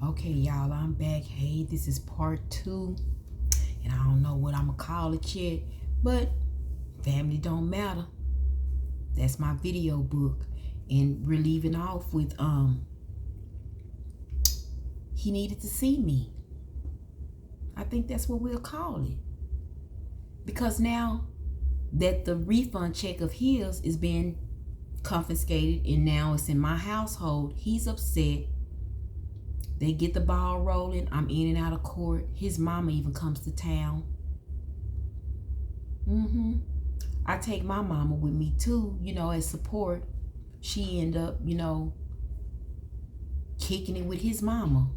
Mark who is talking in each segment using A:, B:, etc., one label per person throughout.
A: Okay, y'all, I'm back. Hey, this is part 2, and I don't know what I'm gonna call it yet, but family don't matter. That's my video book, and we're leaving off with he needed to see me. I think that's what we'll call it, because now that the refund check of his is being confiscated and now it's in my household, he's upset. They get the ball rolling. I'm in and out of court. His mama even comes to town. I take my mama with me too, as support. She end up, kicking it with his mama.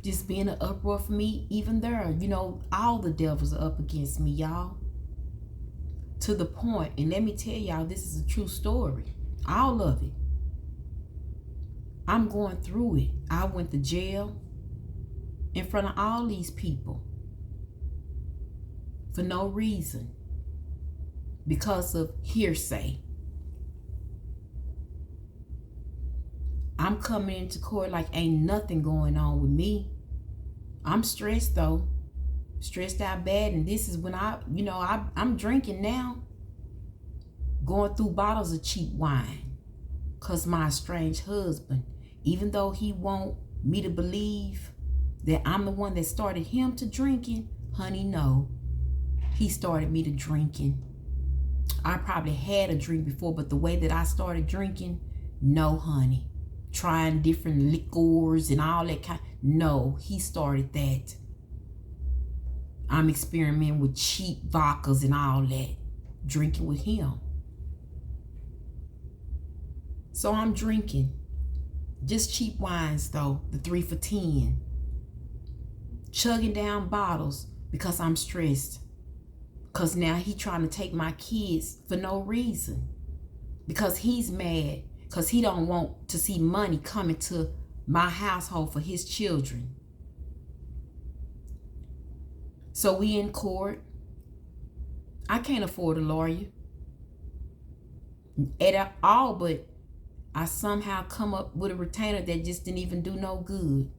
A: Just being an uproar for me, even there. All the devils are up against me, y'all. To the point, and let me tell y'all, this is a true story. All of it. I'm going through it. I went to jail in front of all these people for no reason, because of hearsay. I'm coming into court like ain't nothing going on with me. I'm stressed though, stressed out bad, and this is when I'm drinking now, going through bottles of cheap wine, cause my estranged husband, even though he want me to believe that I'm the one that started him to drinking, honey, no. He started me to drinking. I probably had a drink before, but the way that I started drinking, no, honey. Trying different liquors and all that kind. No, he started that. I'm experimenting with cheap vodkas and all that. Drinking with him. So I'm drinking. Just cheap wines though, the 3 for $10. Chugging down bottles because I'm stressed. Because now he trying to take my kids for no reason. Because he's mad. Because he don't want to see money coming to my household for his children. So we in court. I can't afford a lawyer at all, but I somehow come up with a retainer that just didn't even do no good.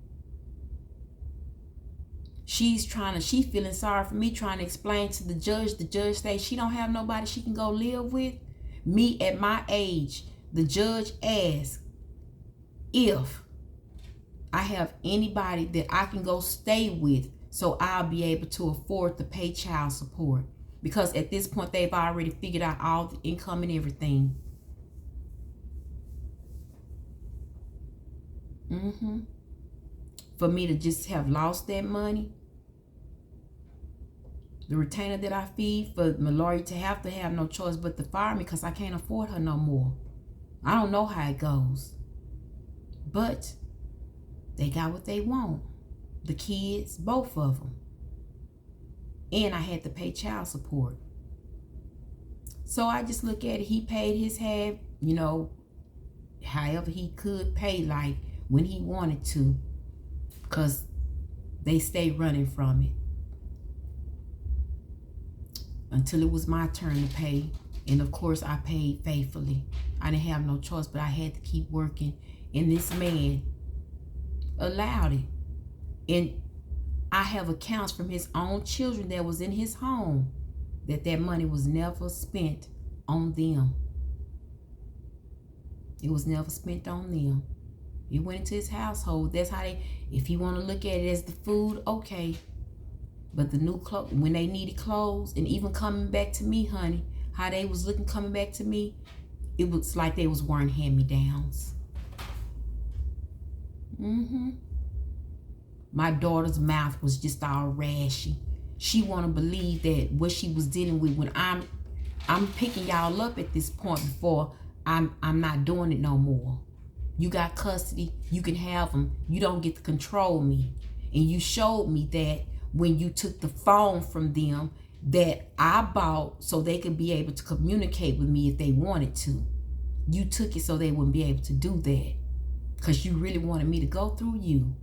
A: She feeling sorry for me, trying to explain to the judge. The judge says she don't have nobody she can go live with. Me at my age, the judge asked if I have anybody that I can go stay with so I'll be able to afford to pay child support. Because at this point, they've already figured out all the income and everything. For me to just have lost that money, the retainer that I feed, for my lawyer to have no choice but to fire me because I can't afford her no more. I don't know how it goes. But they got what they want. The kids, both of them. And I had to pay child support. So I just look at it. He paid his half, however he could pay, like when he wanted to. Because they stayed running from it. Until it was my turn to pay. And of course, I paid faithfully. I didn't have no choice, but I had to keep working. And this man allowed it. And I have accounts from his own children that was in his home that money was never spent on them. It was never spent on them. It went into his household. That's how if you want to look at it as the food, okay. But the new clothes, when they needed clothes, and even coming back to me, honey, how they was looking coming back to me, it was like they was wearing hand-me-downs. My daughter's mouth was just all rashy. She want to believe that what she was dealing with when I'm picking y'all up at this point before I'm not doing it no more. You got custody, you can have them. You don't get to control me. And you showed me that when you took the phone from them that I bought so they could be able to communicate with me if they wanted to. You took it so they wouldn't be able to do that because you really wanted me to go through you.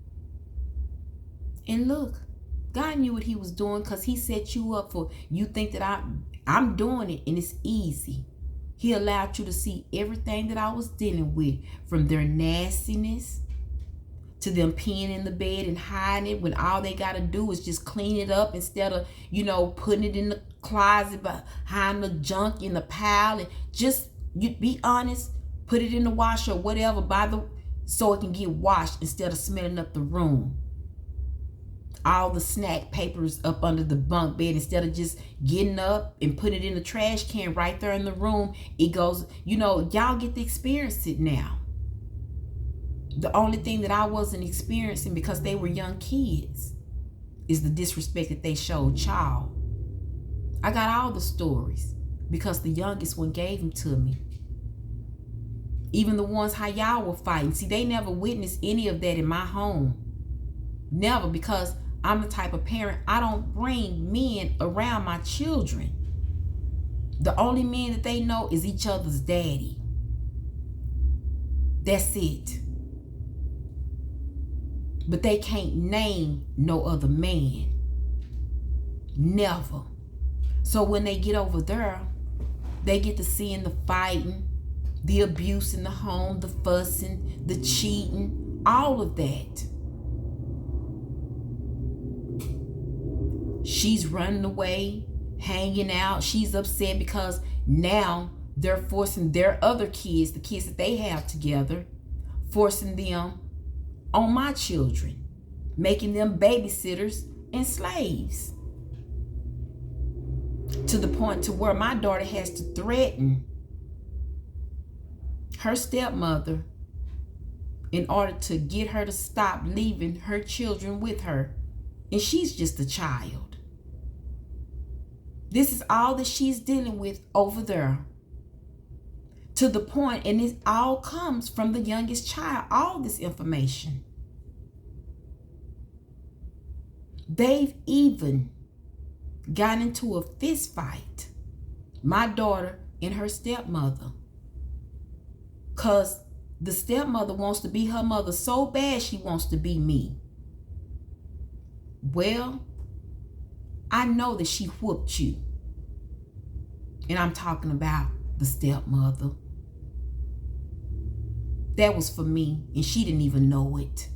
A: And look, God knew what he was doing because he set you up for, you think that I'm doing it and it's easy. He allowed you to see everything that I was dealing with, from their nastiness to them peeing in the bed and hiding it when all they got to do is just clean it up instead of, putting it in the closet behind the junk in the pile. And just, you be honest, put it in the washer or whatever so it can get washed instead of smelling up the room. All the snack papers up under the bunk bed, instead of just getting up and putting it in the trash can right there in the room, it goes, y'all get to experience it now. The only thing that I wasn't experiencing because they were young kids is the disrespect that they showed child. I got all the stories because the youngest one gave them to me. Even the ones how y'all were fighting. See, they never witnessed any of that in my home. Never, because I'm the type of parent, I don't bring men around my children. The only men that they know is each other's daddy. That's it. But they can't name no other man. Never. So when they get over there, they get to seeing the fighting, the abuse in the home, the fussing, the cheating, all of that. She's running away, hanging out. She's upset because now they're forcing their other kids, the kids that they have together, forcing them on my children, making them babysitters and slaves. To the point to where my daughter has to threaten her stepmother in order to get her to stop leaving her children with her. And she's just a child. This is all that she's dealing with over there. To the point, and it all comes from the youngest child, all this information. They've even gotten into a fist fight, my daughter and her stepmother, because the stepmother wants to be her mother so bad she wants to be me. Well, I know that she whooped you. And I'm talking about the stepmother. That was for me, and she didn't even know it.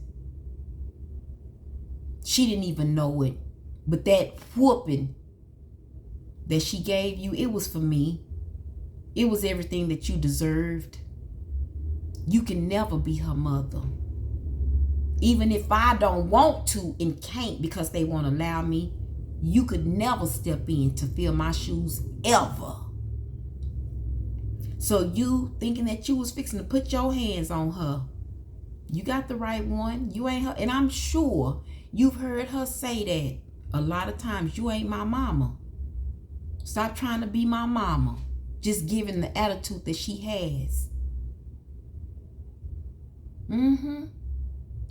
A: She didn't even know it. But that whooping that she gave you, it was for me. It was everything that you deserved. You can never be her mother. Even if I don't want to and can't because they won't allow me, you could never step in to fill my shoes ever. So you thinking that you was fixing to put your hands on her, you got the right one. You ain't her. And I'm sure you've heard her say that a lot of times. You ain't my mama. Stop trying to be my mama. Just giving the attitude that she has.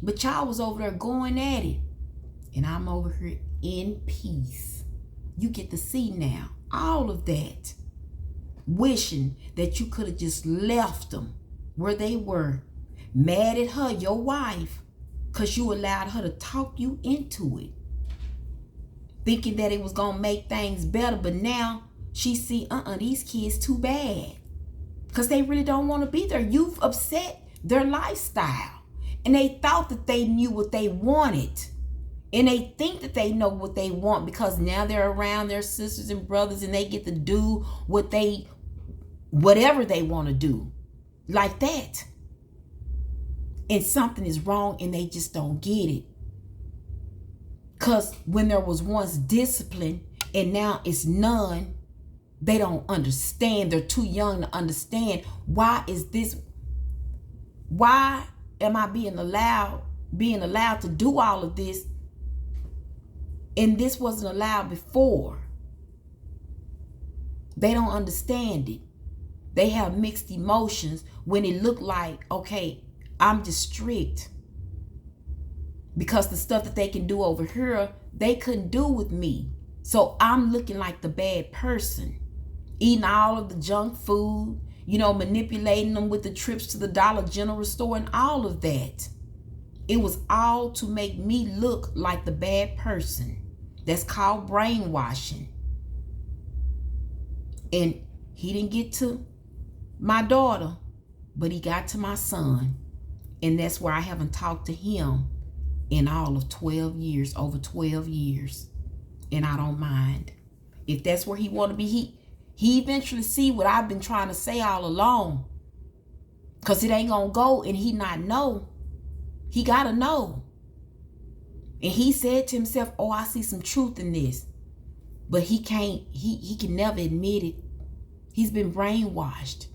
A: But y'all was over there going at it. And I'm over here in peace. You get to see now all of that. Wishing that you could have just left them where they were. Mad at her, your wife, because you allowed her to talk you into it. Thinking that it was going to make things better. But now she see, these kids too bad. Because they really don't want to be there. You've upset their lifestyle. And they thought that they knew what they wanted. And they think that they know what they want because now they're around their sisters and brothers and they get to do whatever they want to do. Like that. And something is wrong and they just don't get it. Because when there was once discipline and now it's none, they don't understand. They're too young to understand. Why am I being allowed to do all of this? And this wasn't allowed before. They don't understand it. They have mixed emotions when it looked like, okay, I'm just strict. Because the stuff that they can do over here, they couldn't do with me. So I'm looking like the bad person. Eating all of the junk food, manipulating them with the trips to the Dollar General store and all of that. It was all to make me look like the bad person. That's called brainwashing. And he didn't get to my daughter, but he got to my son. And that's where I haven't talked to him in all of 12 years, over 12 years. And I don't mind. If that's where he want to be, he eventually see what I've been trying to say all along. Because it ain't going to go and he not know. He got to know. And he said to himself, oh, I see some truth in this. But he can't, he can never admit it. He's been brainwashed.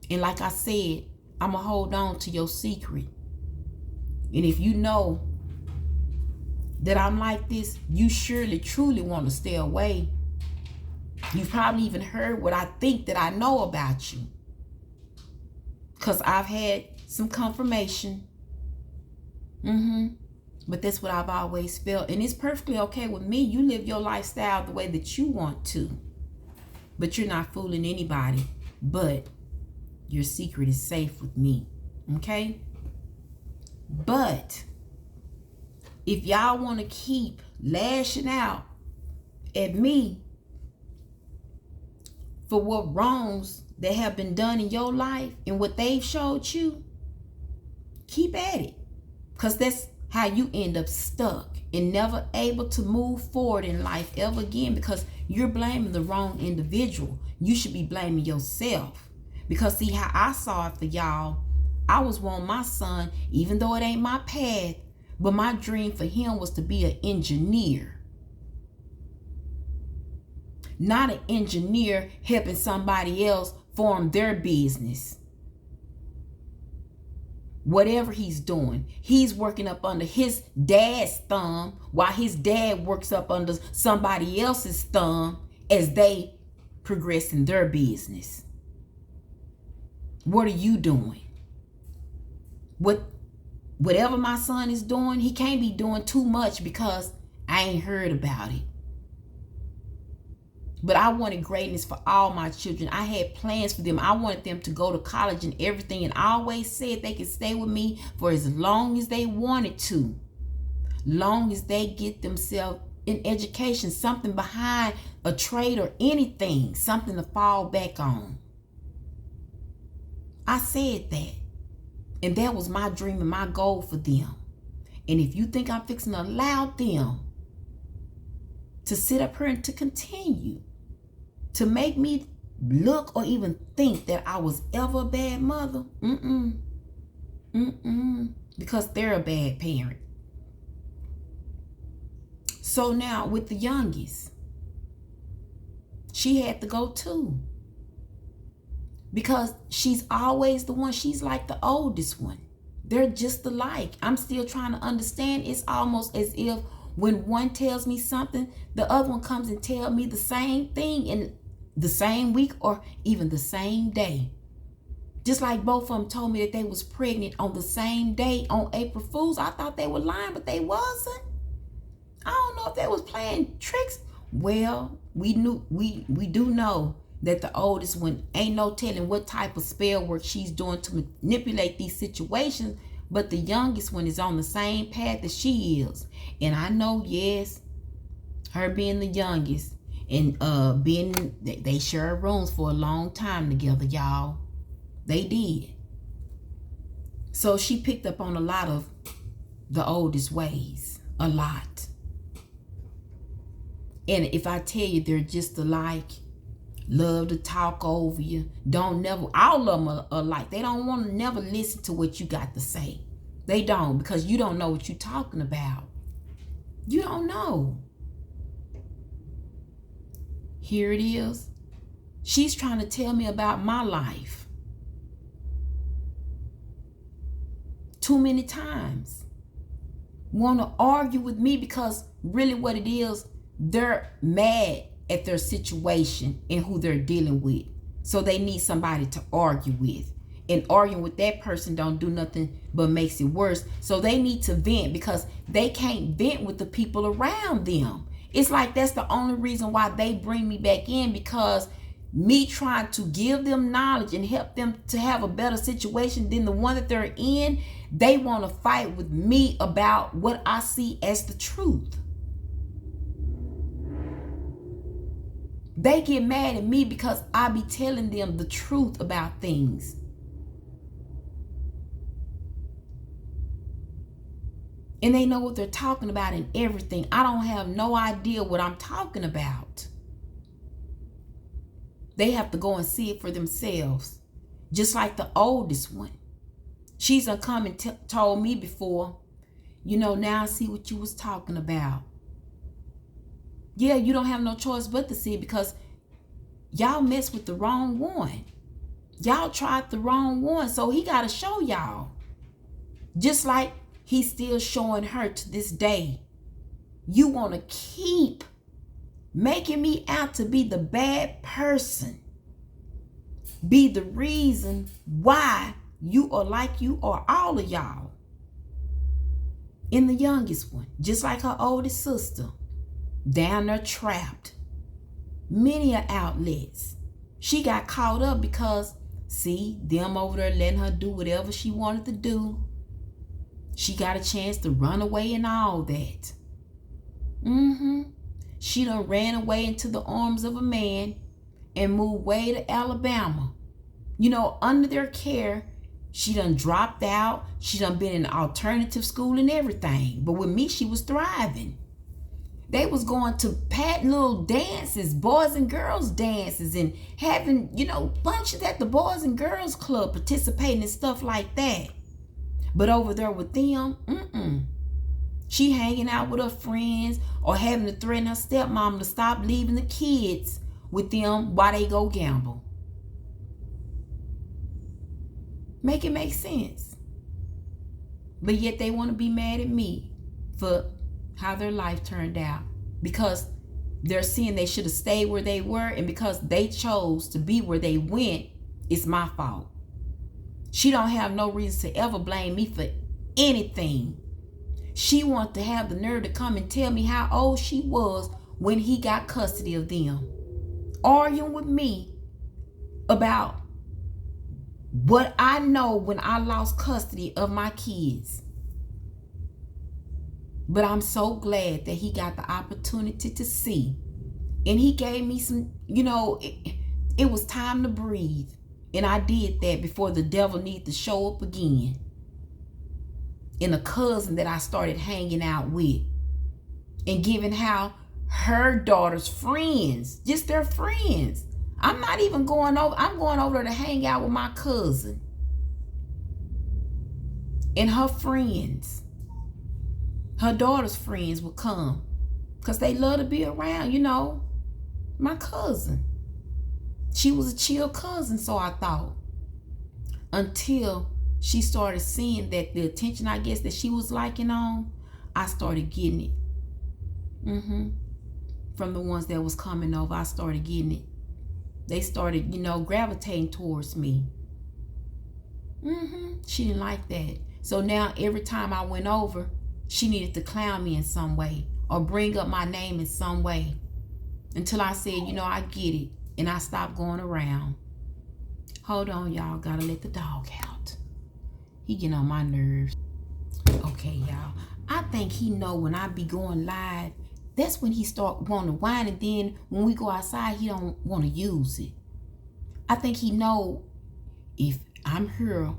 A: And like I said, I'm going to hold on to your secret. And if you know that I'm like this, you surely, truly want to stay away. You've probably even heard what I think that I know about you. Because I've had some confirmation. But that's what I've always felt. And it's perfectly okay with me. You live your lifestyle the way that you want to. But you're not fooling anybody. But your secret is safe with me. Okay? But if y'all want to keep lashing out at me for what wrongs that have been done in your life and what they've showed you, keep at it. Because that's how you end up stuck and never able to move forward in life ever again, because you're blaming the wrong individual. You should be blaming yourself. Because see how I saw it for y'all, I was wanting my son, even though it ain't my path, but my dream for him was to be an engineer. Not an engineer helping somebody else form their business. Whatever he's doing, he's working up under his dad's thumb while his dad works up under somebody else's thumb as they progress in their business. What are you doing? Whatever my son is doing, he can't be doing too much because I ain't heard about it. But I wanted greatness for all my children. I had plans for them. I wanted them to go to college and everything. And I always said they could stay with me for as long as they wanted to. Long as they get themselves in education, something behind a trade or anything, something to fall back on. I said that. And that was my dream and my goal for them. And if you think I'm fixing to allow them to sit up here and to continue to make me look or even think that I was ever a bad mother, because they're a bad parent. So now with the youngest, she had to go too. Because she's always the one, she's like the oldest one. They're just alike. I'm still trying to understand. It's almost as if when one tells me something, the other one comes and tells me the same thing in the same week or even the same day. Just like both of them told me that they was pregnant on the same day on April Fool's. I thought they were lying, but they wasn't. I don't know if they was playing tricks. Well, we do know that the oldest one, ain't no telling what type of spell work she's doing to manipulate these situations, but the youngest one is on the same path that she is. And I know, yes, her being the youngest and they shared rooms for a long time together, y'all. They did. So she picked up on a lot of the oldest ways, a lot. And if I tell you they're just alike, love to talk over you, don't never, all of them are alike. They don't want to never listen to what you got to say. They don't, because you don't know what you're talking about. You don't know. Here it is. She's trying to tell me about my life. Too many times. Want to argue with me because really what it is, they're mad at their situation and who they're dealing with. So they need somebody to argue with. And arguing with that person don't do nothing but makes it worse. So they need to vent because they can't vent with the people around them. It's like that's the only reason why they bring me back in, because me trying to give them knowledge and help them to have a better situation than the one that they're in, they want to fight with me about what I see as the truth. They get mad at me because I be telling them the truth about things. And they know what they're talking about and everything. I don't have no idea what I'm talking about. They have to go and see it for themselves. Just like the oldest one. She's come and told me before, you know, now I see what you was talking about. Yeah, you don't have no choice but to see it because y'all messed with the wrong one. Y'all tried the wrong one. So he got to show y'all. Just like he's still showing her to this day. You want to keep making me out to be the bad person. Be the reason why you are like you are, all of y'all. And the youngest one, just like her oldest sister, down there trapped. Many outlets. She got caught up because, see, them over there letting her do whatever she wanted to do. She got a chance to run away and all that. She done ran away into the arms of a man and moved way to Alabama. You know, under their care, she done dropped out. She done been in alternative school and everything. But with me, she was thriving. They was going to patent little dances, boys and girls dances, and having, you know, bunches at the Boys and Girls Club, participating in stuff like that. But over there with them, she hanging out with her friends or having to threaten her stepmom to stop leaving the kids with them while they go gamble. Make it make sense. But yet they want to be mad at me for how their life turned out, because they're seeing they should have stayed where they were, and because they chose to be where they went, it's my fault. She don't have no reason to ever blame me for anything. She wants to have the nerve to come and tell me how old she was when he got custody of them, arguing with me about what I know when I lost custody of my kids. But I'm so glad that he got the opportunity to see. And he gave me some, you know, it was time to breathe. And I did that before the devil needed to show up again. And a cousin that I started hanging out with. And given how her daughter's friends, just their friends. I'm not even going over, I'm going over there to hang out with my cousin. And her friends. Her daughter's friends would come. Because they love to be around, you know, my cousin. She was a chill cousin, so I thought. Until she started seeing that the attention, I guess, that she was liking on, I started getting it. From the ones that was coming over, I started getting it. They started, you know, gravitating towards me. She didn't like that. So now every time I went over, she needed to clown me in some way or bring up my name in some way. Until I said, you know, I get it. And I stopped going around. Hold on, y'all. Gotta let the dog out. He getting on my nerves. Okay, y'all. I think he know when I be going live, that's when he start wanting to whine. And then when we go outside, he don't want to use it. I think he know if I'm here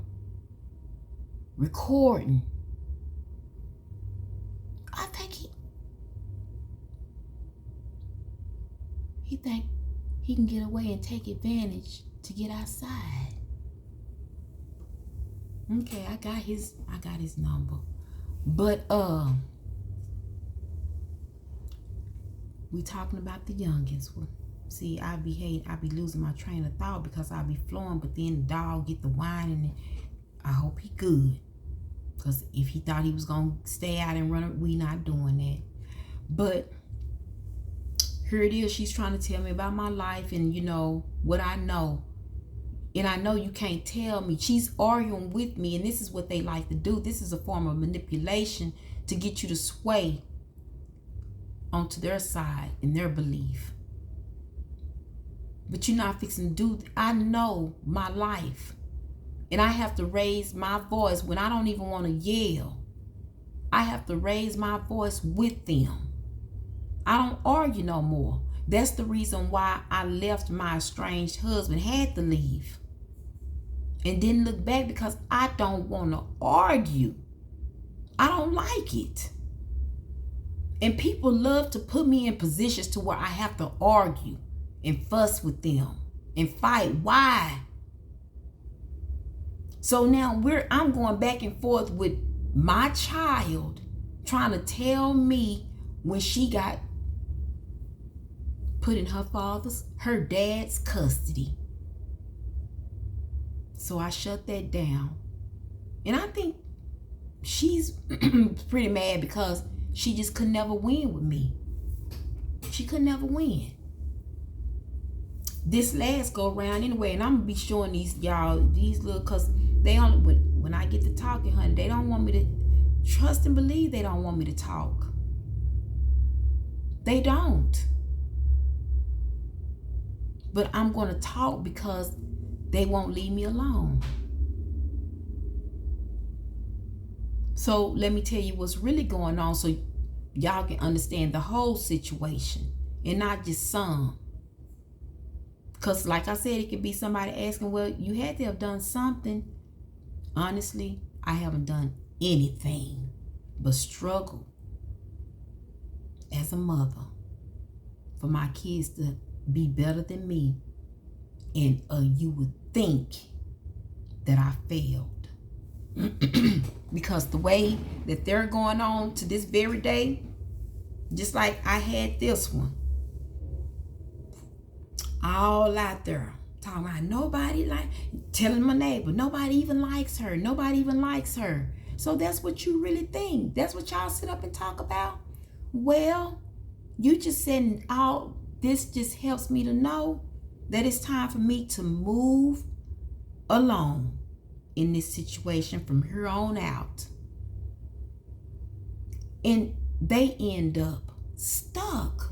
A: recording, I think he think he can get away and take advantage to get outside. Okay, I got his number. But we talking about the youngest one. See, I be losing my train of thought because I be flowing, but then the dog get the whining, and I hope he good. Because if he thought he was gonna stay out and run, we not doing that. But here it is, she's trying to tell me about my life and, you know, what I know. And I know you can't tell me. She's arguing with me, and this is what they like to do. This is a form of manipulation to get you to sway onto their side in their belief. But you're not fixing to do. I know my life. And I have to raise my voice when I don't even want to yell. I have to raise my voice with them. I don't argue no more. That's the reason why I left my estranged husband, had to leave. And didn't look back because I don't want to argue. I don't like it. And people love to put me in positions to where I have to argue and fuss with them and fight. Why? So now I'm going back and forth with my child trying to tell me when she got put in her dad's custody. So I shut that down. And I think she's pretty mad because she just could never win with me. She could never win. This last go round anyway, and I'm gonna be showing these little, cause they only, when I get to talking, honey, they don't want me to trust and believe. They don't want me to talk. They don't. But I'm gonna talk because they won't leave me alone. So let me tell you what's really going on so y'all can understand the whole situation and not just some. Because like I said, it could be somebody asking, well, you had to have done something. Honestly, I haven't done anything but struggle as a mother for my kids to be better than me. And you would think that I failed. Because the way that they're going on to this very day, just like I had this one, all out there talking about nobody telling my neighbor, nobody even likes her. Nobody even likes her. So that's what you really think. That's what y'all sit up and talk about. Well, you just saying all this just helps me to know that it's time for me to move alone in this situation from here on out. And they end up stuck.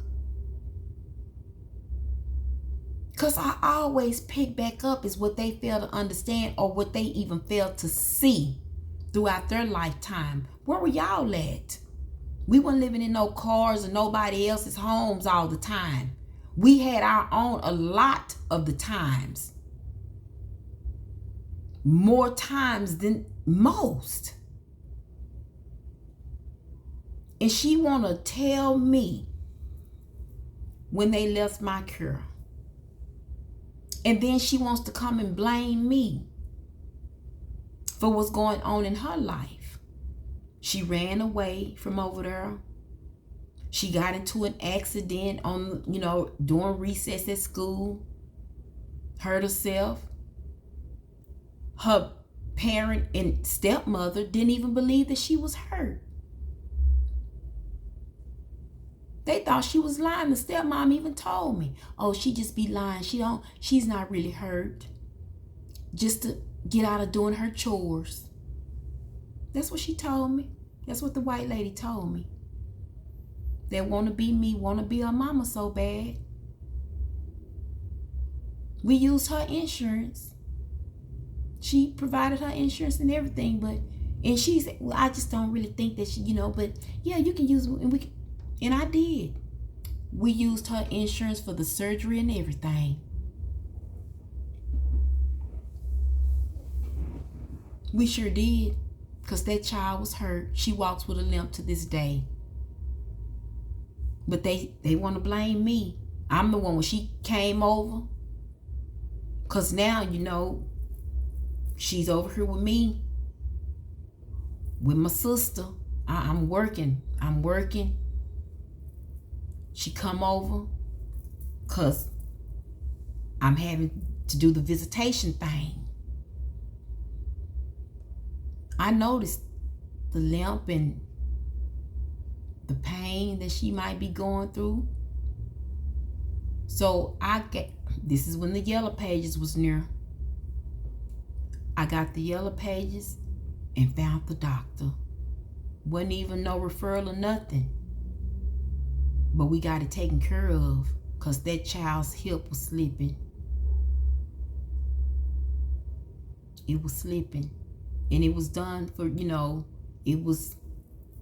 A: Because I always pick back up is what they fail to understand or what they even fail to see throughout their lifetime. Where were y'all at? We weren't living in no cars or nobody else's homes all the time. We had our own a lot of the times. More times than most. And she want to tell me when they left my care. And then she wants to come and blame me for what's going on in her life. She ran away from over there. She got into an accident on, during recess at school. Hurt herself. Her parent and stepmother didn't even believe that she was hurt. They thought she was lying. The stepmom even told me, oh, she just be lying. She's not really hurt. Just to get out of doing her chores. That's what she told me. That's what the white lady told me. That want to be me, want to be her mama so bad. We used her insurance. She provided her insurance and everything, and she said, well, I just don't really think that she, but yeah, you can use, and I did. We used her insurance for the surgery and everything. We sure did, because that child was hurt. She walks with a limp to this day. But they want to blame me. I'm the one when she came over. Because now, she's over here with me. With my sister. I'm working. She come over because I'm having to do the visitation thing. I noticed the limp and the pain that she might be going through. So this is when the yellow pages was near. I got the yellow pages and found the doctor. Wasn't even no referral or nothing. But we got it taken care of because that child's hip was slipping. It was slipping. And it was done for,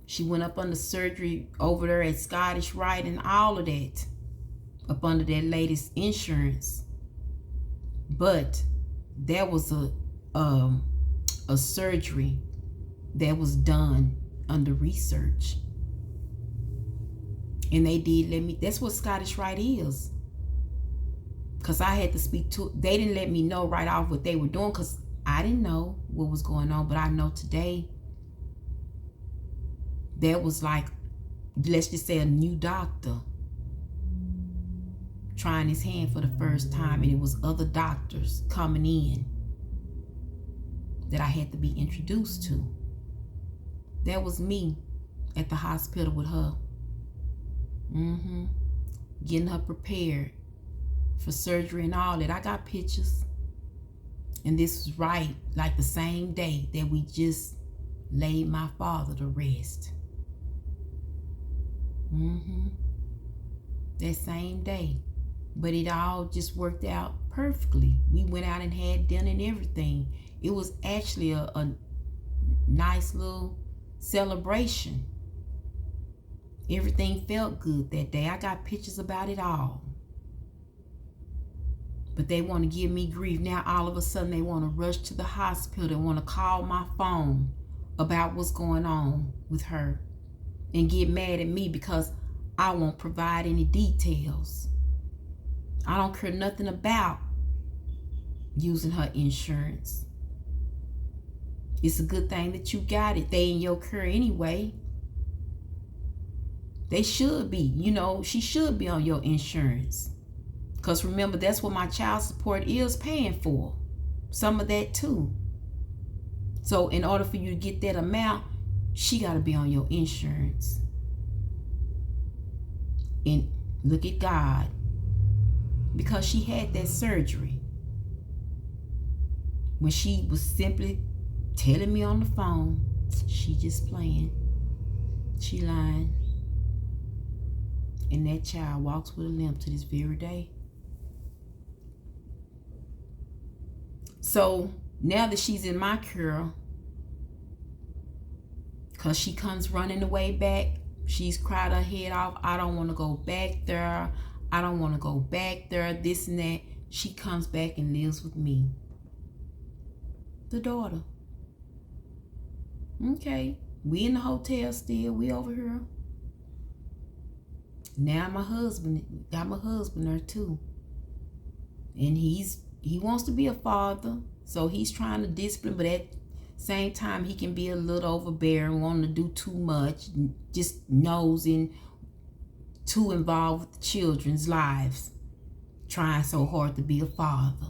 A: she went up under surgery over there at Scottish Rite and all of that. Up under that latest insurance. But there was a surgery that was done under research. And they did let me, that's what Scottish Rite is. Because I had to speak to, they didn't let me know right off what they were doing because I didn't know what was going on. But I know today there was like, let's just say a new doctor trying his hand for the first time, and it was other doctors coming in that I had to be introduced to. That was me at the hospital with her. Getting her prepared for surgery and all that. I got pictures. And this was right like the same day that we just laid my father to rest. That same day. But it all just worked out perfectly. We went out and had dinner and everything. It was actually a nice little celebration. Everything felt good that day. I got pictures about it all. But they want to give me grief. Now all of a sudden they want to rush to the hospital. They want to call my phone about what's going on with her and get mad at me because I won't provide any details. I don't care nothing about using her insurance. It's a good thing that you got it. They in your care anyway. They should be, you know, she should be on your insurance. Because remember, that's what my child support is paying for. Some of that too. So in order for you to get that amount, she got to be on your insurance. And look at God. Because she had that surgery. When she was simply telling me on the phone, she just playing. She lying. And that child walks with a limp to this very day. So now that she's in my care, because she comes running the way back, she's cried her head off. I don't want to go back there. I don't want to go back there, this and that. She comes back and lives with me. The daughter. Okay, we in the hotel still. We over here. Now my husband, got my husband there too. And he wants to be a father. So he's trying to discipline, but at the same time he can be a little overbearing, wanting to do too much, just nosing, too involved with the children's lives, trying so hard to be a father.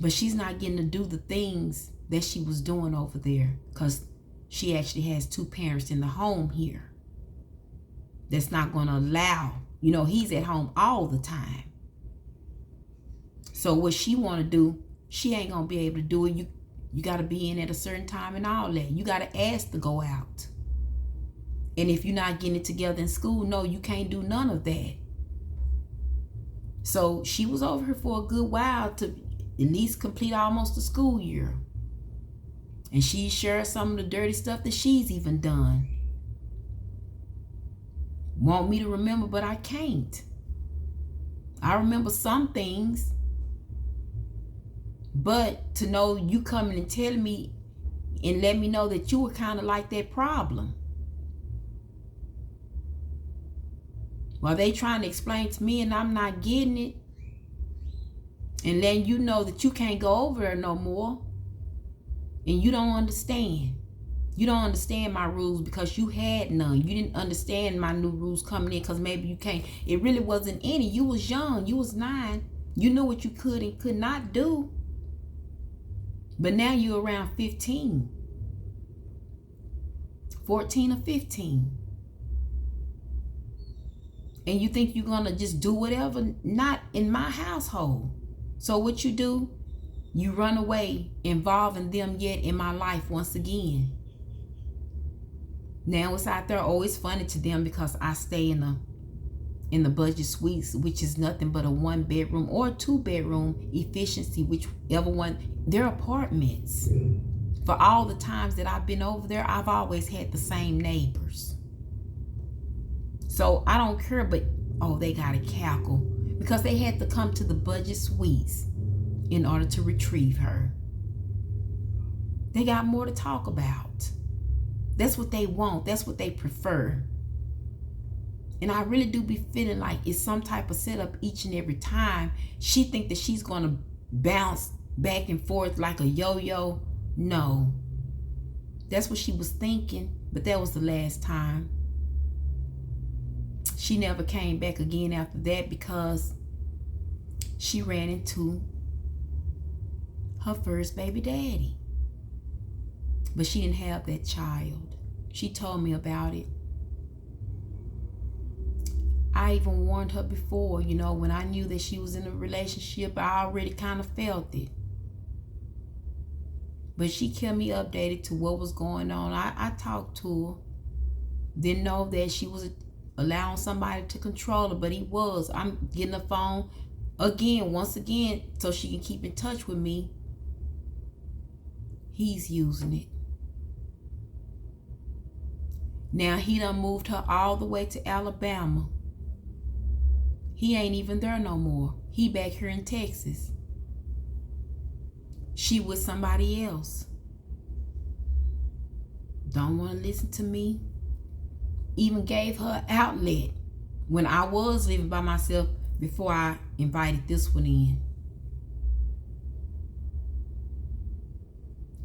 A: But she's not getting to do the things that she was doing over there because she actually has two parents in the home here that's not going to allow, you know, he's at home all the time. So what she want to do, she ain't going to be able to do it. You got to be in at a certain time and all that. You got to ask to go out. And if you're not getting it together in school, no, you can't do none of that. So she was over here for a good while to at least complete almost the school year. And she shared some of the dirty stuff that she's even done. Want me to remember, but I can't. I remember some things. But to know you coming and telling me and let me know that you were kind of like that problem. While they trying to explain to me and I'm not getting it. And letting you know that you can't go over there no more. And you don't understand. You don't understand my rules because you had none. You didn't understand my new rules coming in because maybe you can't. It really wasn't any. You was young. You was 9. You knew what you could and could not do. But now you're around 15. 14 or 15. And you think you're going to just do whatever? Not in my household. So what you do? You run away, involving them yet in my life once again. Now it's out there always funny to them because I stay in the budget suites, which is nothing but a 1-bedroom or a 2-bedroom efficiency, whichever one. They're apartments. For all the times that I've been over there, I've always had the same neighbors. So I don't care, but oh, they got to cackle because they had to come to the budget suites in order to retrieve her. They got more to talk about. That's what they want. That's what they prefer. And I really do be feeling like it's some type of setup each and every time. She think that she's going to bounce back and forth like a yo-yo. No. That's what she was thinking, but that was the last time. She never came back again after that because she ran into her first baby daddy. But she didn't have that child. She told me about it. I even warned her before, you know, when I knew that she was in a relationship, I already kind of felt it. But she kept me updated to what was going on. I talked to her. Didn't know that she was allowing somebody to control her, but he was. I'm getting the phone again, once again, so she can keep in touch with me. He's using it. Now he done moved her all the way to Alabama. He ain't even there no more. He back here in Texas. She with somebody else. Don't want to listen to me. Even gave her an outlet when I was living by myself before I invited this one in.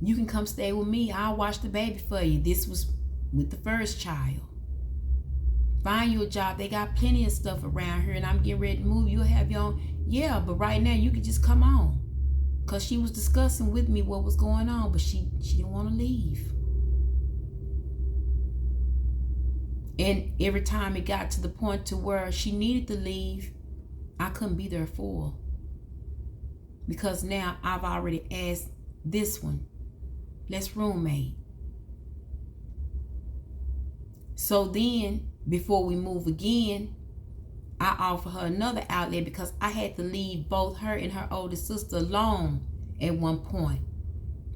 A: You can come stay with me. I'll watch the baby for you. This was with the first child. Find you a job. They got plenty of stuff around here and I'm getting ready to move. You'll have your own. Yeah, but right now you can just come on. Because she was discussing with me what was going on, but she didn't want to leave. And every time it got to the point to where she needed to leave, I couldn't be there for her. Because now I've already asked this one, let's roommate. So then, before we move again, I offer her another outlet because I had to leave both her and her older sister alone at one point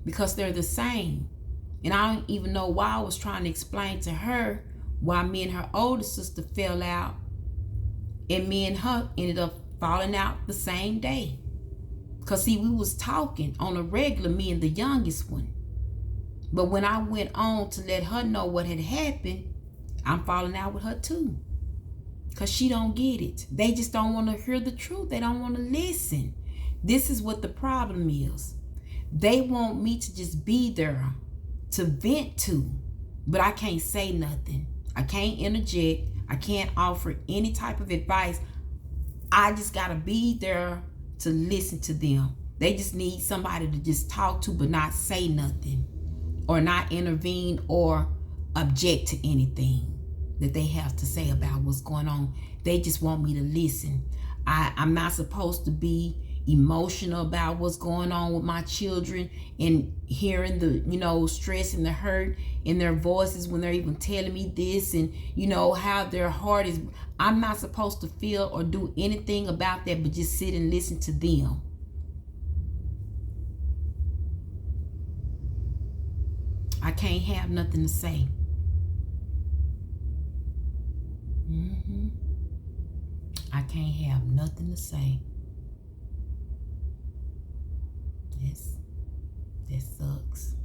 A: because they're the same. And I don't even know why I was trying to explain to her why me and her older sister fell out and me and her ended up falling out the same day. Because see, we was talking on a regular, me and the youngest one. But when I went on to let her know what had happened, I'm falling out with her too. Because she don't get it. They just don't want to hear the truth. They don't want to listen. This is what the problem is. They want me to just be there to vent to. But I can't say nothing. I can't interject. I can't offer any type of advice. I just got to be there to listen to them. They just need somebody to just talk to but not say nothing. Or not intervene or object to anything that they have to say about what's going on. They just want me to listen. I'm not supposed to be emotional about what's going on with my children and hearing the, stress and the hurt in their voices when they're even telling me this and, how their heart is. I'm not supposed to feel or do anything about that but just sit and listen to them. I can't have nothing to say. I can't have nothing to say. That sucks.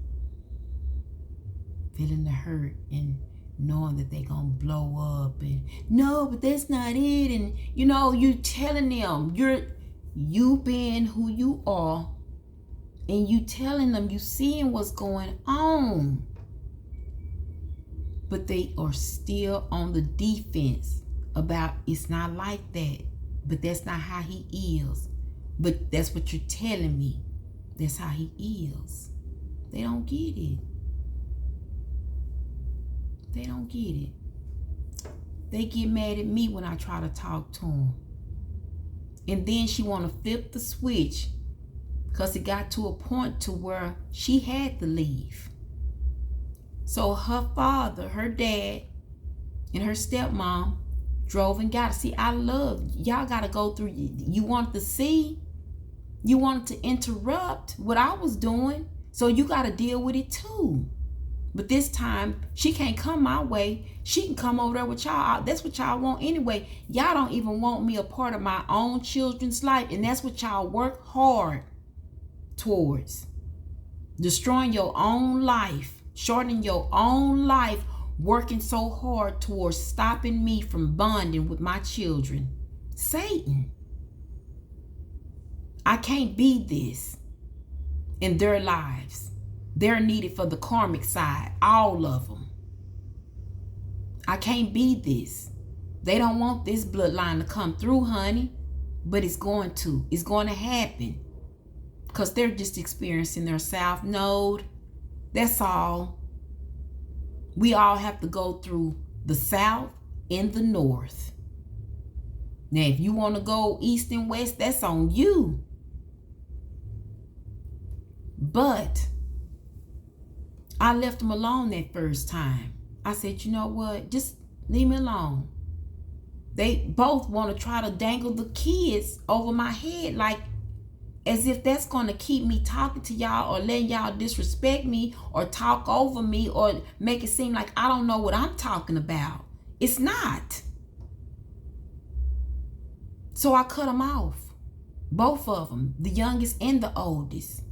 A: Feeling the hurt and knowing that they're gonna blow up and no, but that's not it. And you telling them you being who you are and you telling them you seeing what's going on. But they are still on the defense about it's not like that. But that's not how he is. But that's what you're telling me. That's how he is. They don't get it. They don't get it. They get mad at me when I try to talk to them. And then she want to flip the switch because it got to a point to where she had to leave. So her father, her dad, and her stepmom drove and got it. See, I love, y'all got to go through, you want to see, you wanted to interrupt what I was doing, so you got to deal with it too. But this time, she can't come my way. She can come over there with y'all. That's what y'all want anyway. Y'all don't even want me a part of my own children's life, and that's what y'all work hard towards. destroying your own life, shortening your own life, working so hard towards stopping me from bonding with my children. Satan. I can't be this in their lives. They're needed for the karmic side, all of them. I can't be this. They don't want this bloodline to come through, honey, but it's going to. It's going to happen because they're just experiencing their south node. That's all. We all have to go through the south and the north. Now, if you want to go east and west, that's on you. But I left them alone that first time. I said, you know what? Just leave me alone. They both want to try to dangle the kids over my head, like as if that's going to keep me talking to y'all or letting y'all disrespect me or talk over me or make it seem like I don't know what I'm talking about. It's not. So I cut them off. Both of them, the youngest and the oldest.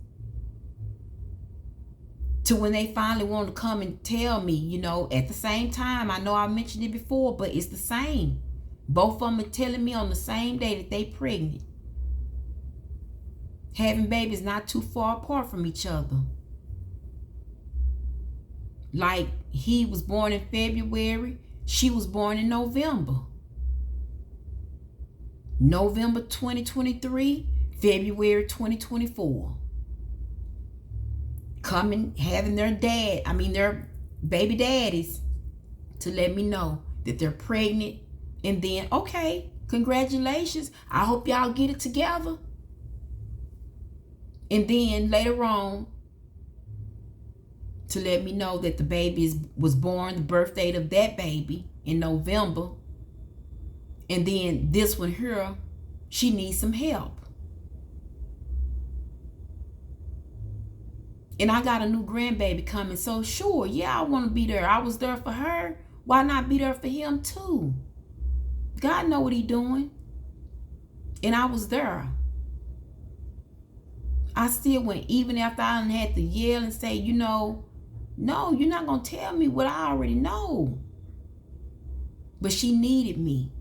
A: To when they finally want to come and tell me, you know, at the same time. I know I mentioned it before, but it's the same. Both of them are telling me on the same day that they pregnant. Having babies not too far apart from each other. Like he was born in February, she was born in November. November 2023, February 2024. Coming, having their baby daddies to let me know that they're pregnant. And then, okay, congratulations. I hope y'all get it together. And then later on, to let me know that the baby was born, the birth date of that baby in November. And then this one here, she needs some help. And I got a new grandbaby coming. So sure, yeah, I want to be there. I was there for her. Why not be there for him too? God know what he doing. And I was there. I still went, even after I had to yell and say, you know, no, you're not going to tell me what I already know. But she needed me.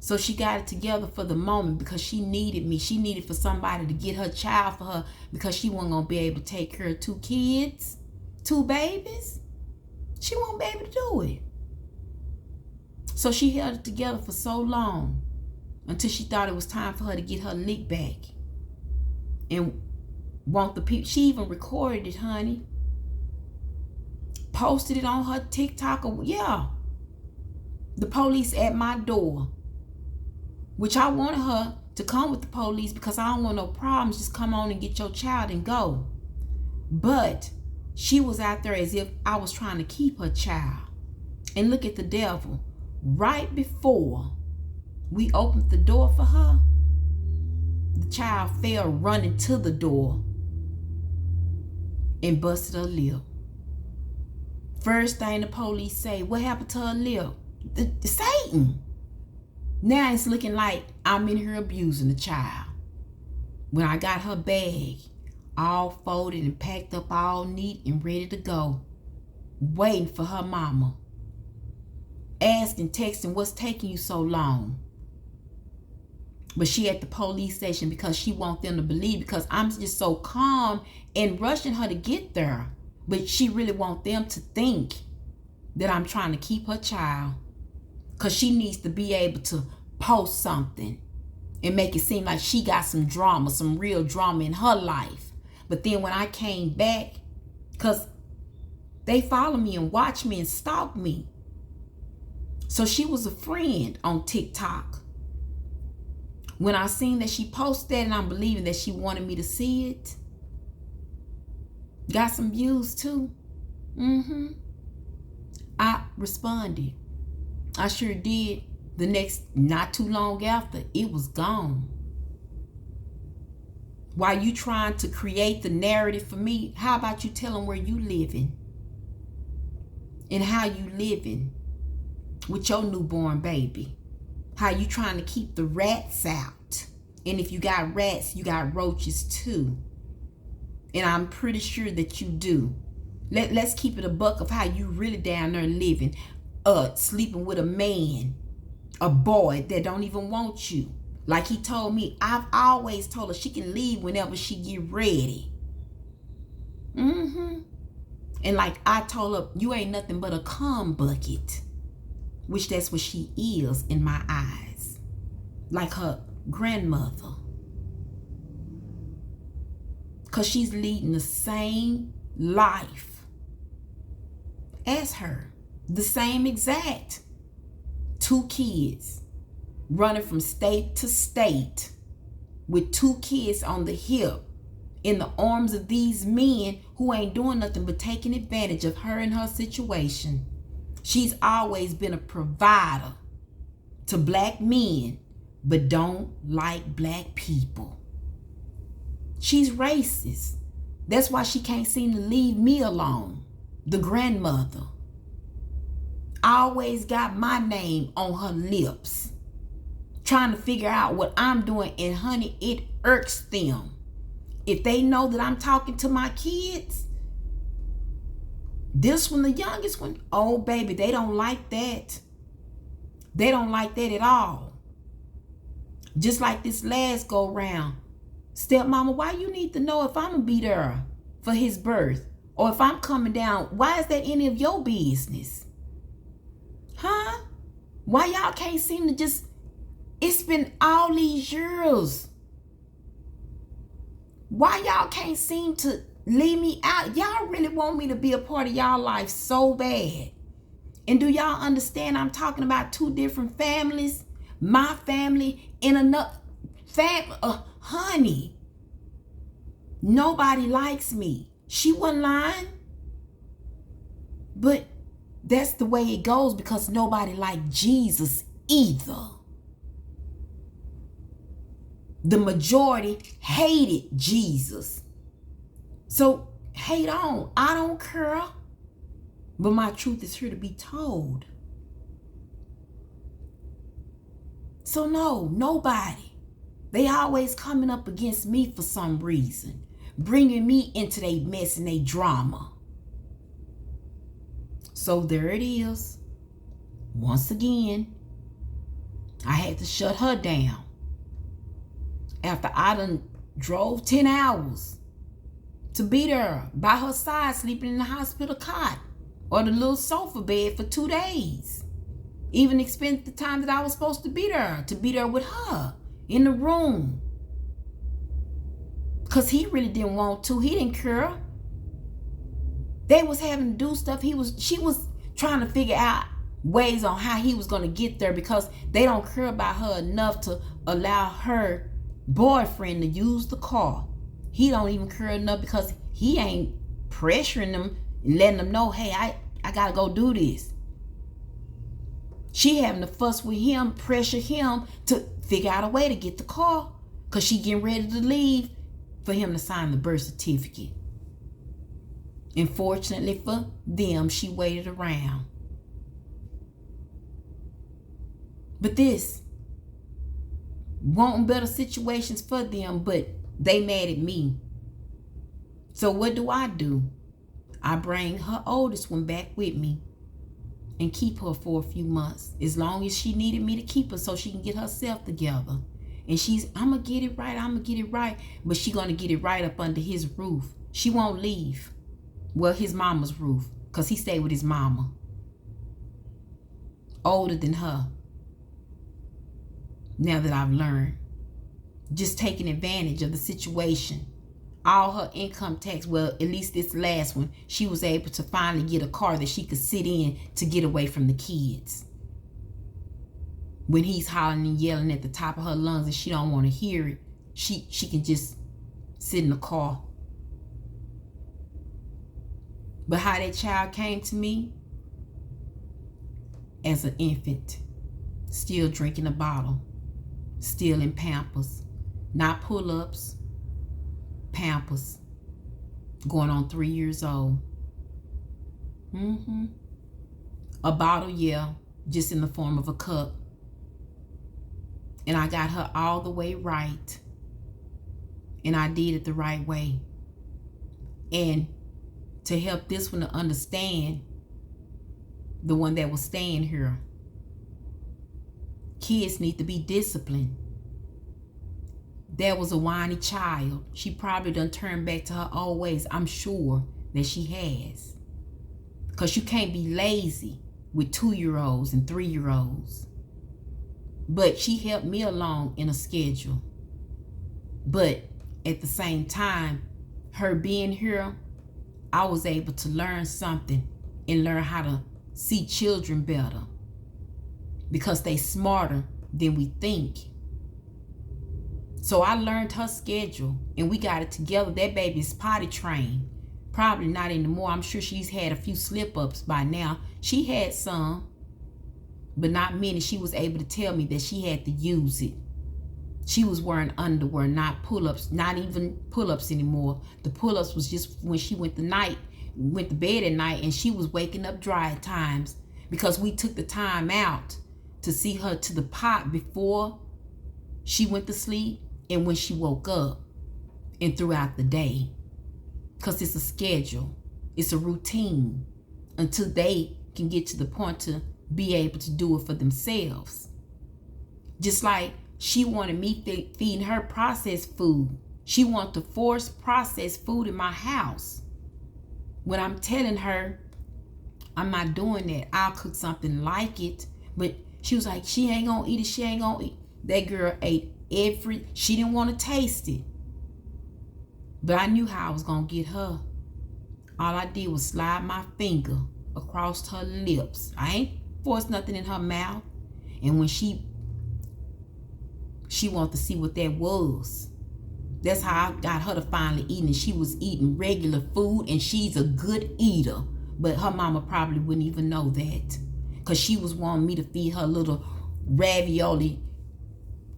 A: So she got it together for the moment because she needed me. She needed for somebody to get her child for her because she wasn't going to be able to take care of 2 kids, 2 babies. She won't be able to do it. So she held it together for so long until she thought it was time for her to get her lick back. And want the people. She even recorded it, honey. Posted it on her TikTok. Yeah. The police at my door. Which I wanted her to come with the police because I don't want no problems. Just come on and get your child and go. But she was out there as if I was trying to keep her child. And look at the devil. Right before we opened the door for her, the child fell running to the door and busted her lip. First thing the police say, what happened to her lip? The Satan. Now it's looking like I'm in here abusing the child. When I got her bag all folded and packed up all neat and ready to go, waiting for her mama. Asking, texting, what's taking you so long? But she at the police station because she wants them to believe, because I'm just so calm and rushing her to get there. But she really wants them to think that I'm trying to keep her child. Because she needs to be able to post something and make it seem like she got some drama, some real drama in her life. But then when I came back, because they follow me and watch me and stalk me. So she was a friend on TikTok. When I seen that she posted that and I'm believing that she wanted me to see it. Got some views too. I responded. I sure did. The next, not too long after, it was gone. While you trying to create the narrative for me, how about you tell them where you living? And how you living with your newborn baby? How you trying to keep the rats out? And if you got rats, you got roaches too. And I'm pretty sure that you do. Let's keep it a buck of how you really down there living. Sleeping with a man, a boy that don't even want you. Like he told me, I've always told her she can leave whenever she get ready. And like I told her, you ain't nothing but a cum bucket. Which that's what she is in my eyes. Like her grandmother. Because she's leading the same life as her. The same exact. 2 kids. Running from state to state. With 2 kids on the hip. In the arms of these men who ain't doing nothing but taking advantage of her and her situation. She's always been a provider to black men, but don't like black people. She's racist. That's why she can't seem to leave me alone, the grandmother. Always got my name on her lips, trying to figure out what I'm doing, and honey, it irks them. If they know that I'm talking to my kids, this one, the youngest one, oh baby, they don't like that. They don't like that at all. Just like this last go round. Stepmama, why you need to know if I'm gonna be there for his birth? Or if I'm coming down, why is that any of your business? Huh? Why y'all can't seem to just, it's been all these years. Why y'all can't seem to leave me out? Y'all really want me to be a part of y'all life so bad. And do y'all understand I'm talking about 2 different families? My family and another family. Honey, nobody likes me. She wasn't lying. But that's the way it goes because nobody liked Jesus either. The majority hated Jesus. So hate on. I don't care. But my truth is here to be told. So no, nobody. They always coming up against me for some reason. Bringing me into their mess and their drama. So there it is. Once again, I had to shut her down. After I done drove 10 hours to be there by her side, sleeping in the hospital cot or the little sofa bed for 2 days. Even expended the time that I was supposed to be there with her in the room. Because he really didn't want to. He didn't care. They was having to do stuff. She was trying to figure out ways on how he was going to get there because they don't care about her enough to allow her boyfriend to use the car. He don't even care enough because he ain't pressuring them and letting them know, hey, I gotta go do this. She having to fuss with him, pressure him to figure out a way to get the car because she getting ready to leave for him to sign the birth certificate. And fortunately for them, she waited around. But this, wanting better situations for them, but they mad at me. So what do? I bring her oldest one back with me and keep her for a few months, as long as she needed me to keep her so she can get herself together. And I'm gonna get it right, but she gonna get it right up under his roof. She won't leave. Well, his mama's roof, because he stayed with his mama. Older than her. Now that I've learned. Just taking advantage of the situation. All her income tax, well, at least this last one, she was able to finally get a car that she could sit in to get away from the kids. When he's hollering and yelling at the top of her lungs and she don't want to hear it, she can just sit in the car. But how that child came to me as an infant, still drinking a bottle, still in Pampers, not pull-ups, Pampers, going on 3 years old. A bottle, yeah, just in the form of a cup. And I got her all the way right. And I did it the right way. And to help this one to understand, the one that was staying here, kids need to be disciplined. There was a whiny child. She probably done turned back to her old ways. I'm sure that she has. Because you can't be lazy with 2-year-olds and 3-year-olds. But she helped me along in a schedule. But at the same time, her being here, I was able to learn something and learn how to see children better. Because they smarter than we think. So I learned her schedule and we got it together. That baby's potty trained. Probably not anymore. I'm sure she's had a few slip-ups by now. She had some, but not many. She was able to tell me that she had to use it. She was wearing underwear, not pull-ups, not even pull-ups anymore. The pull-ups was just when she went to bed at night, and she was waking up dry at times because we took the time out to see her to the pot before she went to sleep and when she woke up and throughout the day. Because it's a schedule. It's a routine until they can get to the point to be able to do it for themselves. Just like she wanted me feeding her processed food. She wanted to force processed food in my house. When I'm telling her, I'm not doing that. I'll cook something like it. But she was like, she ain't gonna eat it. She ain't gonna eat. That girl ate she didn't want to taste it. But I knew how I was gonna get her. All I did was slide my finger across her lips. I ain't forced nothing in her mouth. And when she wanted to see what that was. That's how I got her to finally eat. And she was eating regular food, and she's a good eater. But her mama probably wouldn't even know that. Because she was wanting me to feed her little ravioli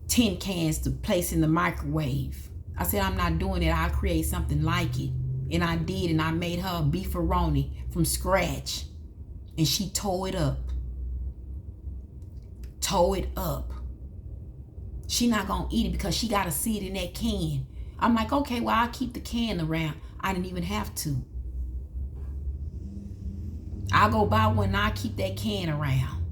A: tin cans to place in the microwave. I said, I'm not doing it. I'll create something like it. And I did, and I made her a beefaroni from scratch. And she tore it up. Tore it up. She not gonna eat it because she gotta see it in that can. I'm like, okay, well, I'll keep the can around. I didn't even have to. I'll go buy one and I'll keep that can around.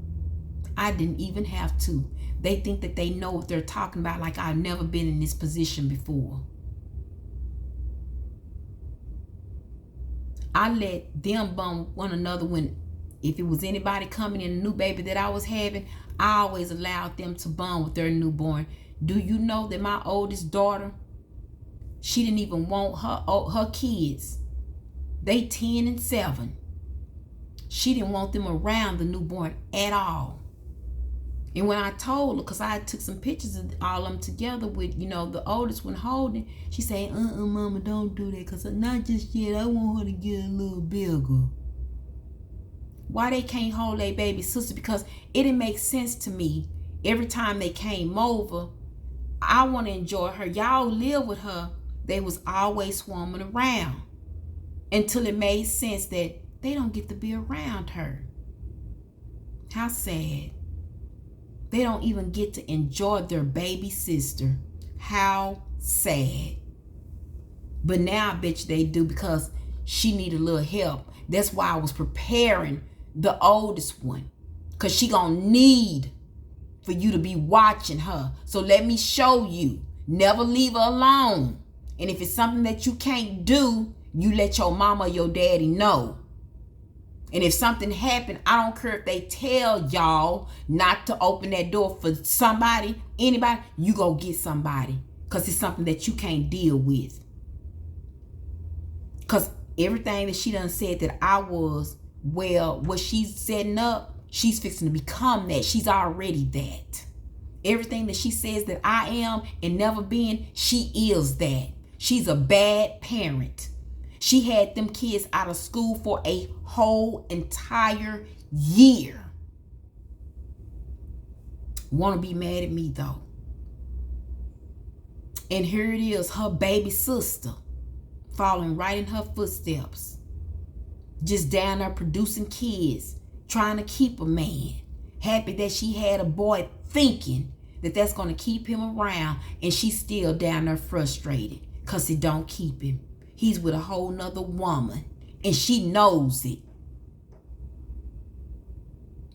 A: I didn't even have to. They think that they know what they're talking about, like I've never been in this position before. I let them bum one another if it was anybody coming in, a new baby that I was having, I always allowed them to bond with their newborn. Do you know that my oldest daughter, she didn't even want her kids. They 10 and 7. She didn't want them around the newborn at all. And when I told her, because I took some pictures of all of them together with, the oldest one holding, she said, Mama, don't do that, because not just yet. I want her to get a little bigger. Why they can't hold their baby sister? Because it didn't make sense to me. Every time they came over, I want to enjoy her. Y'all live with her. They was always swarming around until it made sense that they don't get to be around her. How sad. They don't even get to enjoy their baby sister. How sad. But now I bet you they do, because she need a little help. That's why I was preparing the oldest one, because she gonna need for you to be watching her. So let me show you. Never leave her alone. And if it's something that you can't do, you let your mama or your daddy know. And if something happened, I don't care if they tell y'all not to open that door for somebody, anybody, you go get somebody, because it's something that you can't deal with. Because everything that she done said that I was, well, what she's setting up, she's fixing to become that. She's already that. Everything that she says that I am and never been, she is that. She's a bad parent. She had them kids out of school for a whole entire year. Want to be mad at me though. And here it is, her baby sister following right in her footsteps. Just down there producing kids, trying to keep a man. Happy that she had a boy, thinking that that's going to keep him around, and she's still down there frustrated because it don't keep him. he's with a whole nother woman. And she knows it.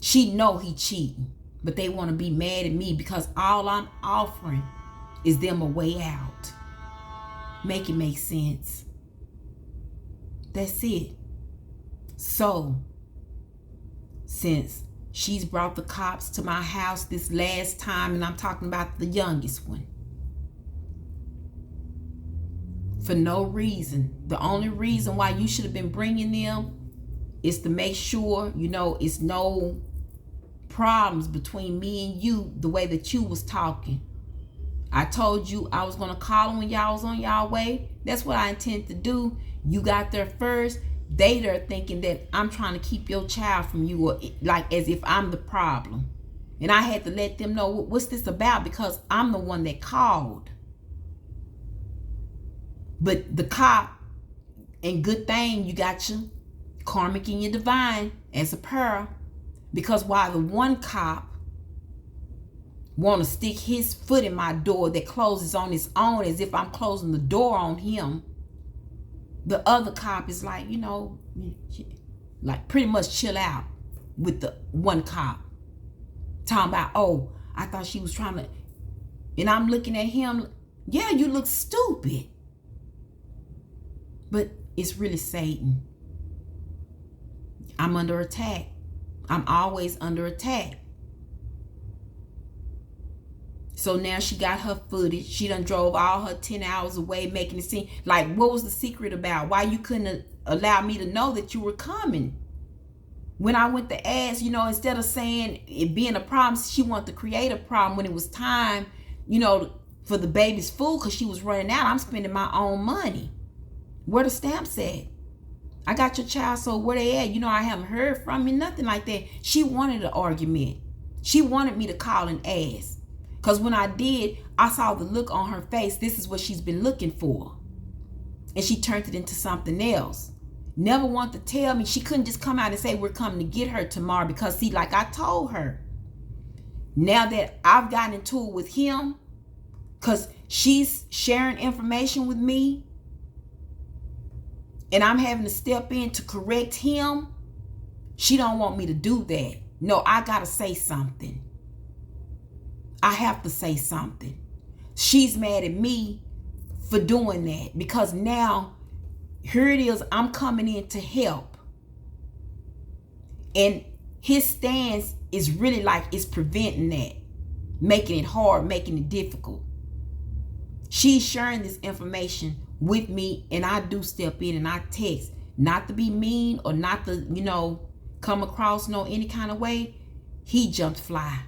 A: She know he cheating. But they want to be mad at me because all I'm offering is them a way out. Make it make sense. That's it. So, since she's brought the cops to my house this last time, and I'm talking about the youngest one, for no reason. The only reason why you should have been bringing them is to make sure, it's no problems between me and you the way that you was talking. I told you I was going to call them when y'all was on y'all way. That's what I intend to do. You got there first. They there thinking that I'm trying to keep your child from you, or like as if I'm the problem. And I had to let them know what's this about, because I'm the one that called. But the cop, and good thing you got your karmic and your divine as a pair, because while the one cop want to stick his foot in my door that closes on its own as if I'm closing the door on him, the other cop is like, like pretty much chill out with the one cop. Talking about, oh, I thought she was trying to, and I'm looking at him, yeah, you look stupid. But it's really Satan. I'm under attack. I'm always under attack. So now she got her footage. She done drove all her 10 hours away making it seem like, what was the secret about? Why you couldn't allow me to know that you were coming? When I went to ask, instead of saying it being a problem, she wanted to create a problem when it was time, for the baby's food, because she was running out. I'm spending my own money. Where the stamps at? I got your child, so where they at? I haven't heard from you, nothing like that. She wanted an argument. She wanted me to call and ask. Because when I did, I saw the look on her face. This is what she's been looking for. And she turned it into something else. Never wanted to tell me. She couldn't just come out and say, we're coming to get her tomorrow. Because see, like I told her, now that I've gotten into it with him, because she's sharing information with me, and I'm having to step in to correct him, she don't want me to do that. No, I got to say something. I have to say something. She's mad at me for doing that, because now here it is, I'm coming in to help. And his stance is really like it's preventing that, making it hard, making it difficult. She's sharing this information with me, and I do step in and I text, not to be mean or not to, come across any kind of way. He jumped fly.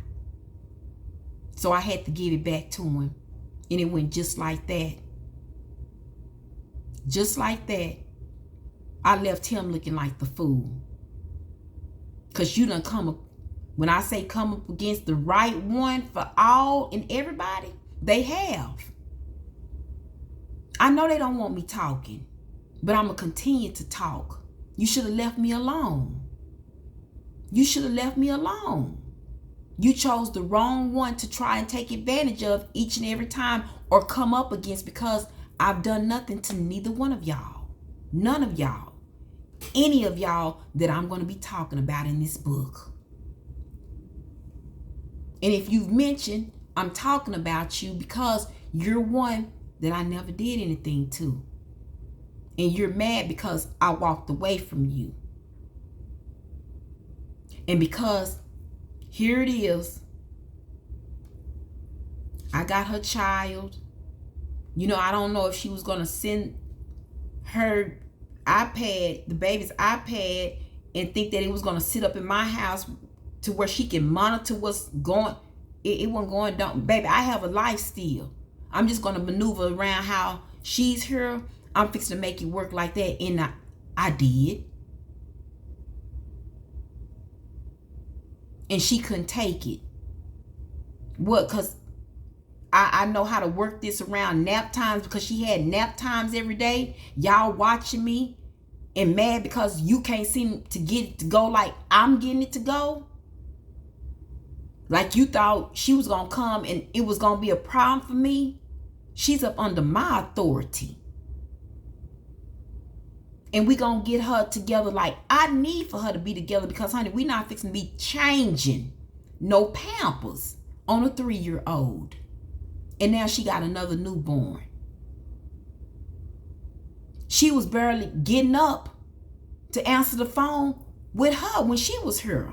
A: So I had to give it back to him. And it went just like that. Just like that. I left him looking like the fool. Because you done come up, when I say come up against the right one for all and everybody, they have. I know they don't want me talking, but I'm going to continue to talk. You should have left me alone. You should have left me alone. You chose the wrong one to try and take advantage of each and every time or come up against, because I've done nothing to neither one of y'all. None of y'all. Any of y'all that I'm going to be talking about in this book. And if you've mentioned, I'm talking about you because you're one that I never did anything to. And you're mad because I walked away from you. And because here it is, I got her child. I don't know if she was going to send her iPad, the baby's iPad, and think that it was going to sit up in my house to where she can monitor what's going. It wasn't going down. Baby, I have a life still. I'm just going to maneuver around how she's here. I'm fixing to make it work like that. And I did. And she couldn't take it. What? Because I know how to work this around nap times, because she had nap times every day. Y'all watching me and mad because you can't seem to get it to go like I'm getting it to go. Like you thought she was going to come and it was going to be a problem for me. She's up under my authority. And we gonna get her together like I need for her to be together, because, honey, we not fixing to be changing no Pampers on a 3-year-old. And now she got another newborn. She was barely getting up to answer the phone with her when she was here.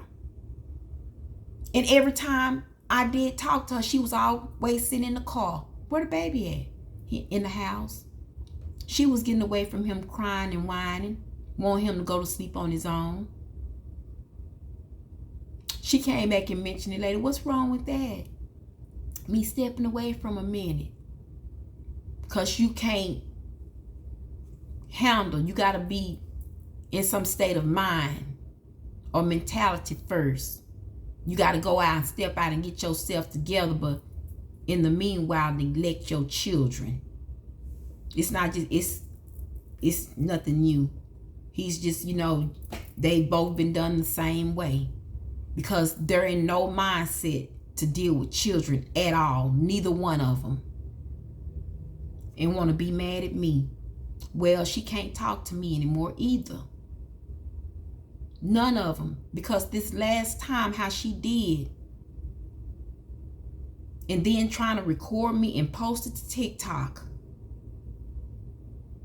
A: And every time I did talk to her, she was always sitting in the car. Where the baby at? In the house. She was getting away from him, crying and whining, wanting him to go to sleep on his own. She came back and mentioned it later. What's wrong with that? Me stepping away from a minute. Because you can't handle. You got to be in some state of mind or mentality first. You got to go out and step out and get yourself together. But in the meanwhile, neglect your children. It's not just, it's nothing new. He's just, they both been done the same way. Because they're in no mindset to deal with children at all. Neither one of them. And want to be mad at me. Well, she can't talk to me anymore either. None of them. Because this last time, how she did. And then trying to record me and post it to TikTok.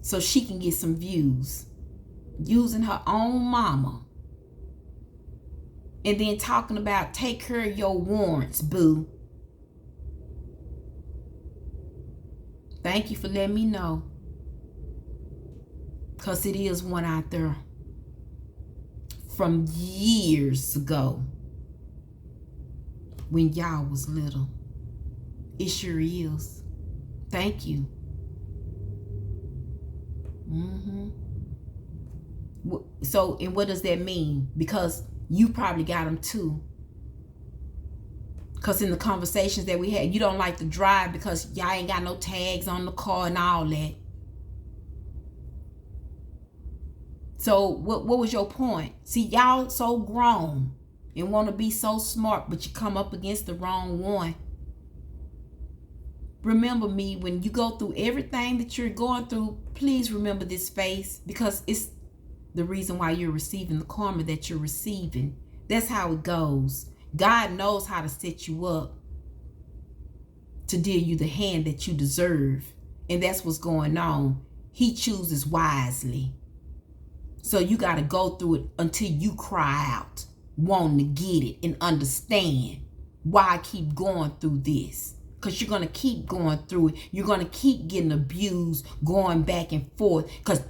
A: So she can get some views. Using her own mama. And then talking about take care of your warrants, boo. Thank you for letting me know. Because it is one out there. From years ago. When y'all was little. It sure is. Thank you. So, and what does that mean? Because you probably got them too. Because in the conversations that we had, you don't like to drive because y'all ain't got no tags on the car and all that. So what was your point? See, y'all so grown and want to be so smart, but you come up against the wrong one. Remember me, when you go through everything that you're going through, please remember this face, because it's the reason why you're receiving the karma that you're receiving. That's how it goes. God knows how to set you up to deal you the hand that you deserve. And that's what's going on. He chooses wisely. So you got to go through it until you cry out, wanting to get it and understand why I keep going through this. Because you're going to keep going through it. You're going to keep getting abused, going back and forth, because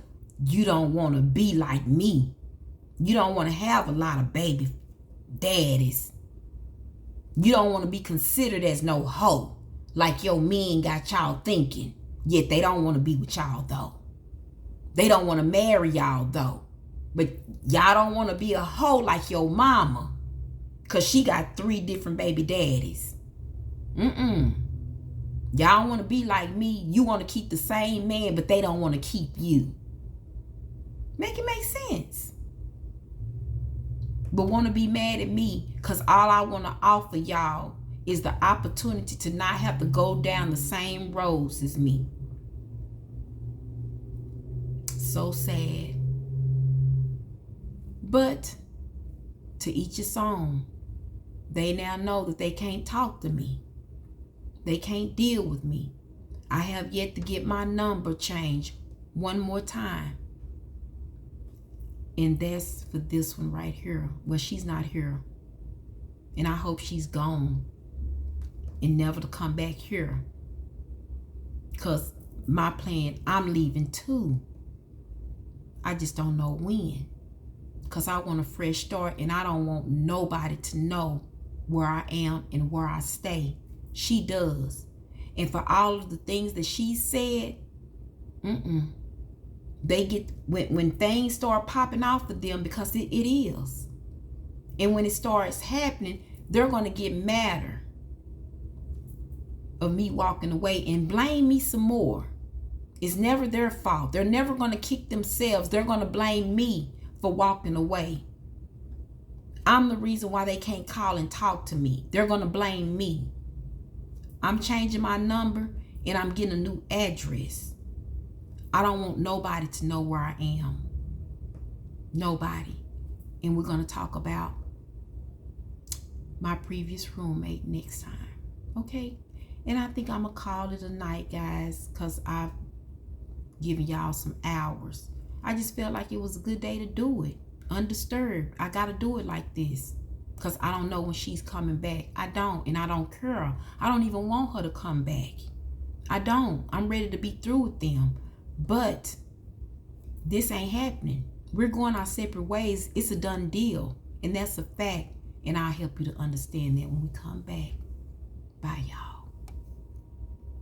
A: you don't want to be like me. You don't want to have a lot of baby daddies. You don't want to be considered as no hoe, like your men got y'all thinking. Yet they don't want to be with y'all though. They don't want to marry y'all though. But y'all don't want to be a hoe like your mama, because she got 3 different baby daddies. Y'all want to be like me. You want to keep the same man, but they don't want to keep you. Make it make sense. But want to be mad at me because all I want to offer y'all is the opportunity to not have to go down the same roads as me. So sad. But to each his own. They now know that they can't talk to me. They can't deal with me. I have yet to get my number changed one more time. And that's for this one right here. Well, she's not here. And I hope she's gone and never to come back here. Because my plan, I'm leaving too. I just don't know when. Because I want a fresh start and I don't want nobody to know where I am and where I stay. She does. And for all of the things that she said, they get, when things start popping off of them, because it is. And when it starts happening, they're going to get madder of me walking away and blame me some more. It's never their fault. They're never going to kick themselves. They're going to blame me for walking away. I'm the reason why they can't call and talk to me. They're going to blame me. I'm changing my number and I'm getting a new address. I don't want nobody to know where I am. Nobody. And we're going to talk about my previous roommate next time. Okay? And I think I'm going to call it a night, guys, because I've given y'all some hours. I just felt like it was a good day to do it. Undisturbed. I got to do it like this because I don't know when she's coming back. I don't, and I don't care. I don't even want her to come back. I don't. I'm ready to be through with them. But this ain't happening. We're going our separate ways. It's a done deal. And that's a fact. And I'll help you to understand that when we come back. Bye, y'all.